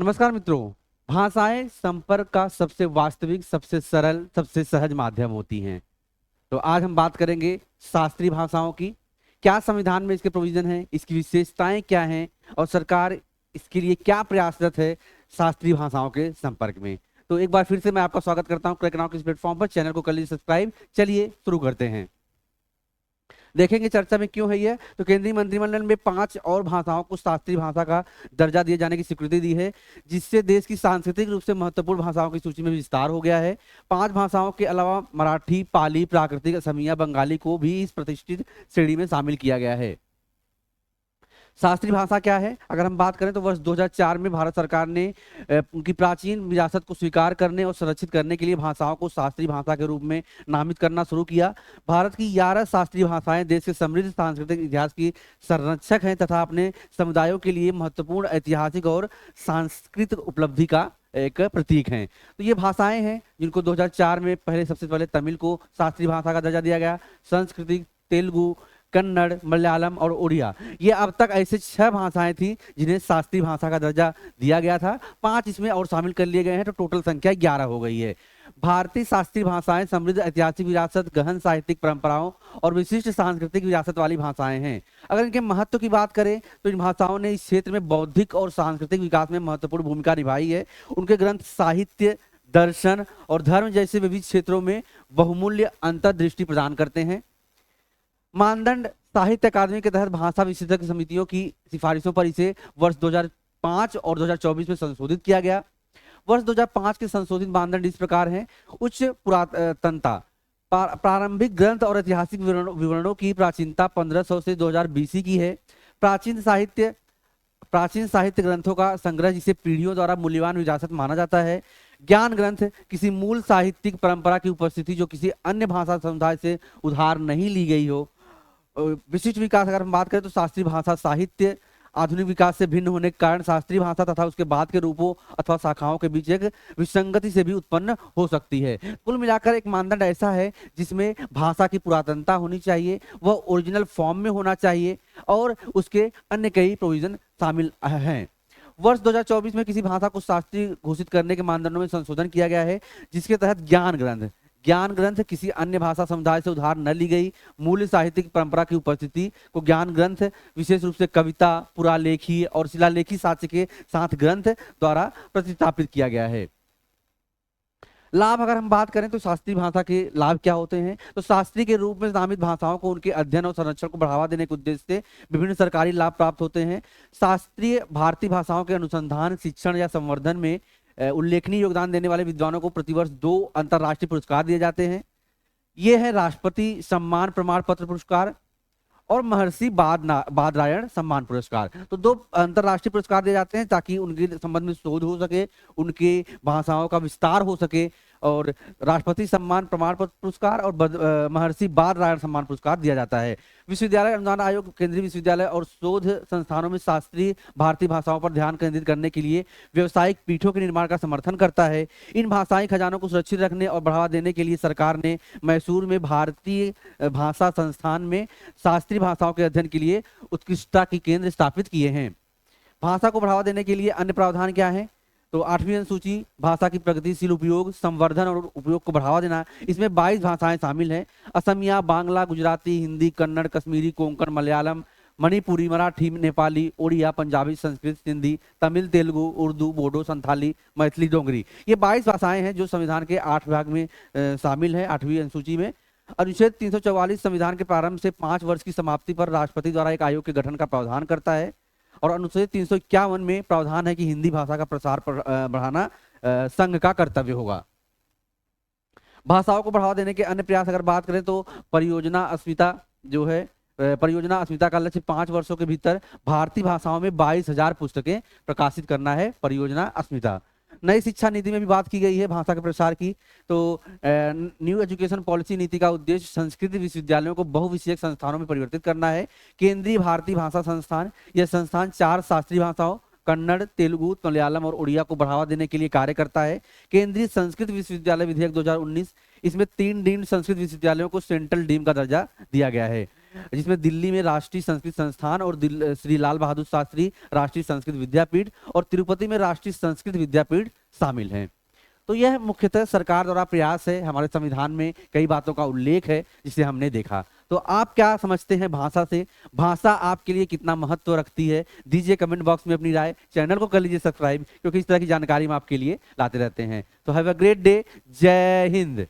नमस्कार मित्रों। भाषाएं संपर्क का सबसे वास्तविक, सबसे सरल, सबसे सहज माध्यम होती हैं। तो आज हम बात करेंगे शास्त्रीय भाषाओं की। क्या संविधान में इसके प्रोविजन है, इसकी विशेषताएं क्या हैं और सरकार इसके लिए क्या प्रयासरत है शास्त्रीय भाषाओं के संपर्क में। तो एक बार फिर से मैं आपका स्वागत करता हूं क्रैक नाउ के इस प्लेटफॉर्म पर। चैनल को कर लीजिए सब्सक्राइब। चलिए शुरू करते हैं। देखेंगे चर्चा में क्यों है यह। तो केंद्रीय मंत्रिमंडल में 5 और भाषाओं को शास्त्रीय भाषा का दर्जा दिए जाने की स्वीकृति दी है, जिससे देश की सांस्कृतिक रूप से महत्वपूर्ण भाषाओं की सूची में विस्तार हो गया है। 5 भाषाओं के अलावा मराठी, पाली, प्राकृतिक, असमिया, बंगाली को भी इस प्रतिष्ठित श्रेणी में शामिल किया गया है। शास्त्रीय भाषा क्या है, अगर हम बात करें तो वर्ष 2004 में भारत सरकार ने उनकी प्राचीन विरासत को स्वीकार करने और संरक्षित करने के लिए भाषाओं को शास्त्रीय भाषा के रूप में नामित करना शुरू किया। भारत की 11 शास्त्रीय भाषाएं देश के समृद्ध सांस्कृतिक इतिहास की संरक्षक हैं तथा अपने समुदायों के लिए महत्वपूर्ण ऐतिहासिक और सांस्कृतिक उपलब्धि का एक प्रतीक हैं। तो ये भाषाएं हैं जिनको 2004 में सबसे पहले तमिल को शास्त्रीय भाषा का दर्जा दिया गया। संस्कृत, तेलुगु, कन्नड़, मलयालम और उड़िया, ये अब तक ऐसे 6 भाषाएं थी जिन्हें शास्त्रीय भाषा का दर्जा दिया गया था। 5 इसमें और शामिल कर लिए गए हैं, तो टोटल संख्या 11 हो गई है। भारतीय शास्त्रीय भाषाएं समृद्ध ऐतिहासिक विरासत, गहन साहित्यिक परंपराओं और विशिष्ट सांस्कृतिक विरासत वाली भाषाएं हैं। अगर इनके महत्व की बात करें तो इन भाषाओं ने इस क्षेत्र में बौद्धिक और सांस्कृतिक विकास में महत्वपूर्ण भूमिका निभाई है। उनके ग्रंथ साहित्य, दर्शन और धर्म जैसे विविध क्षेत्रों में बहुमूल्य अंतर्दृष्टि प्रदान करते हैं। मानदंड साहित्य अकादमी के तहत भाषा विशेषज्ञ समितियों की सिफारिशों पर इसे वर्ष 2005 और 2024 में संशोधित किया गया। वर्ष 2005 के संशोधित मानदंड इस प्रकार हैं। उच्च पुरातनता, प्रारंभिक ग्रंथ और ऐतिहासिक विवरणों की प्राचीनता 1500 से 2000 बीसी की है। प्राचीन साहित्य ग्रंथों का संग्रह जिसे पीढ़ियों द्वारा मूल्यवान विरासत माना जाता है। ज्ञान ग्रंथ, किसी मूल साहित्यिक परंपरा की उपस्थिति जो किसी अन्य भाषा समुदाय से उधार नहीं ली गई हो। विशिष्ट विकास अगर हम बात करें तो शास्त्रीय भाषा साहित्य आधुनिक विकास से भिन्न होने के कारण शास्त्रीय भाषा तथा उसके बाद के रूपों अथवा शाखाओं के बीच एक विसंगति से भी उत्पन्न हो सकती है। कुल मिलाकर एक मानदंड ऐसा है जिसमें भाषा की पुरातनता होनी चाहिए, वह ओरिजिनल फॉर्म में होना चाहिए और उसके अन्य कई प्रोविजन शामिल हैं। वर्ष 2024 में किसी भाषा को शास्त्रीय घोषित करने के मानदंडों में संशोधन किया गया है, जिसके तहत ज्ञान ग्रंथ किसी अन्य भाषा समुदाय से उधार न ली गई मूल साहित्यिक परंपरा की उपस्थिति को ज्ञान ग्रंथ, विशेष रूप से कविता, पुरालेखी और शिलालेखी साक्ष्य के साथ ग्रंथ द्वारा प्रतिस्थापित किया गया है। लाभ अगर हम बात करें तो शास्त्रीय भाषा के लाभ क्या होते हैं, तो शास्त्रीय के रूप में नामित भाषाओं को उनके अध्ययन और संरक्षण को बढ़ावा देने के उद्देश्य से विभिन्न सरकारी लाभ प्राप्त होते हैं। शास्त्रीय भारतीय भाषाओं के अनुसंधान, शिक्षण या संवर्धन में उल्लेखनीय योगदान देने वाले विद्वानों को प्रतिवर्ष 2 अंतर्राष्ट्रीय पुरस्कार दिए जाते हैं। ये है राष्ट्रपति सम्मान प्रमाण पत्र पुरस्कार और महर्षि बादरायण सम्मान पुरस्कार। तो 2 अंतर्राष्ट्रीय पुरस्कार दिए जाते हैं ताकि उनके संबंध में शोध हो सके, उनके भाषाओं का विस्तार हो सके। और राष्ट्रपति सम्मान प्रमाण पत्र पुरस्कार और महर्षि बादरायण सम्मान पुरस्कार दिया जाता है। विश्वविद्यालय अनुदान आयोग केंद्रीय विश्वविद्यालय और शोध संस्थानों में शास्त्रीय भारतीय भाषाओं पर ध्यान केंद्रित करने के लिए व्यावसायिक पीठों के निर्माण का समर्थन करता है। इन भाषाई खजानों को सुरक्षित रखने और बढ़ावा देने के लिए सरकार ने मैसूर में भारतीय भाषा संस्थान में शास्त्रीय भाषाओं के अध्ययन के लिए उत्कृष्टता के केंद्र स्थापित किए हैं। भाषा को बढ़ावा देने के लिए अन्य प्रावधान क्या है, तो 8वीं अनुसूची भाषा की प्रगतिशील उपयोग, संवर्धन और उपयोग को बढ़ावा देना। इसमें 22 भाषाएं शामिल हैं। असमिया, बांग्ला, गुजराती, हिंदी, कन्नड़, कश्मीरी, कोंकण, मलयालम, मणिपुरी, मराठी, नेपाली, उड़िया, पंजाबी, संस्कृत, सिंधी, तमिल, तेलुगु, उर्दू, बोडो, संथाली, मैथिली, डोगरी, ये 22 भाषाएं हैं जो संविधान के 8 विभाग में शामिल है 8वीं अनुसूची में। अनुच्छेद 344 संविधान के प्रारंभ से 5 वर्ष की समाप्ति पर राष्ट्रपति द्वारा एक आयोग के गठन का प्रावधान करता है। और अनुच्छेद 351 में प्रावधान है कि हिंदी भाषा का प्रसार बढ़ाना संघ का कर्तव्य होगा। भाषाओं को बढ़ावा देने के अन्य प्रयास अगर बात करें तो परियोजना अस्मिता जो है, परियोजना अस्मिता का लक्ष्य 5 वर्षों के भीतर भारतीय भाषाओं में 22,000 पुस्तकें प्रकाशित करना है। परियोजना अस्मिता। नई शिक्षा नीति में भी बात की गई है भाषा के प्रसार की। तो न्यू एजुकेशन पॉलिसी नीति का उद्देश्य संस्कृत विश्वविद्यालयों को बहुविषयक संस्थानों में परिवर्तित करना है। केंद्रीय भारतीय भाषा संस्थान, यह संस्थान 4 शास्त्रीय भाषाओं कन्नड़, तेलुगु, मलयालम और उड़िया को बढ़ावा देने के लिए कार्य करता है। केंद्रीय संस्कृत विश्वविद्यालय विधेयक 2019, इसमें 3 डीम्ड संस्कृत विश्वविद्यालयों को सेंट्रल डीम का दर्जा दिया गया है। जिसमें दिल्ली में राष्ट्रीय संस्कृत संस्थान और श्री लाल बहादुर शास्त्री राष्ट्रीय संस्कृत विद्यापीठ और तिरुपति में राष्ट्रीय संस्कृत विद्यापीठ शामिल हैं। तो यह मुख्यतः सरकार द्वारा प्रयास है। हमारे संविधान में कई बातों का उल्लेख है जिसे हमने देखा। तो आप क्या समझते हैं भाषा से? भाषा आपके लिए कितना महत्व रखती है? दीजिए कमेंट बॉक्स में अपनी राय। चैनल को कर लीजिए सब्सक्राइब, क्योंकि इस तरह की जानकारी हम आपके लिए लाते रहते हैं। तो हैव अ ग्रेट डे। जय हिंद।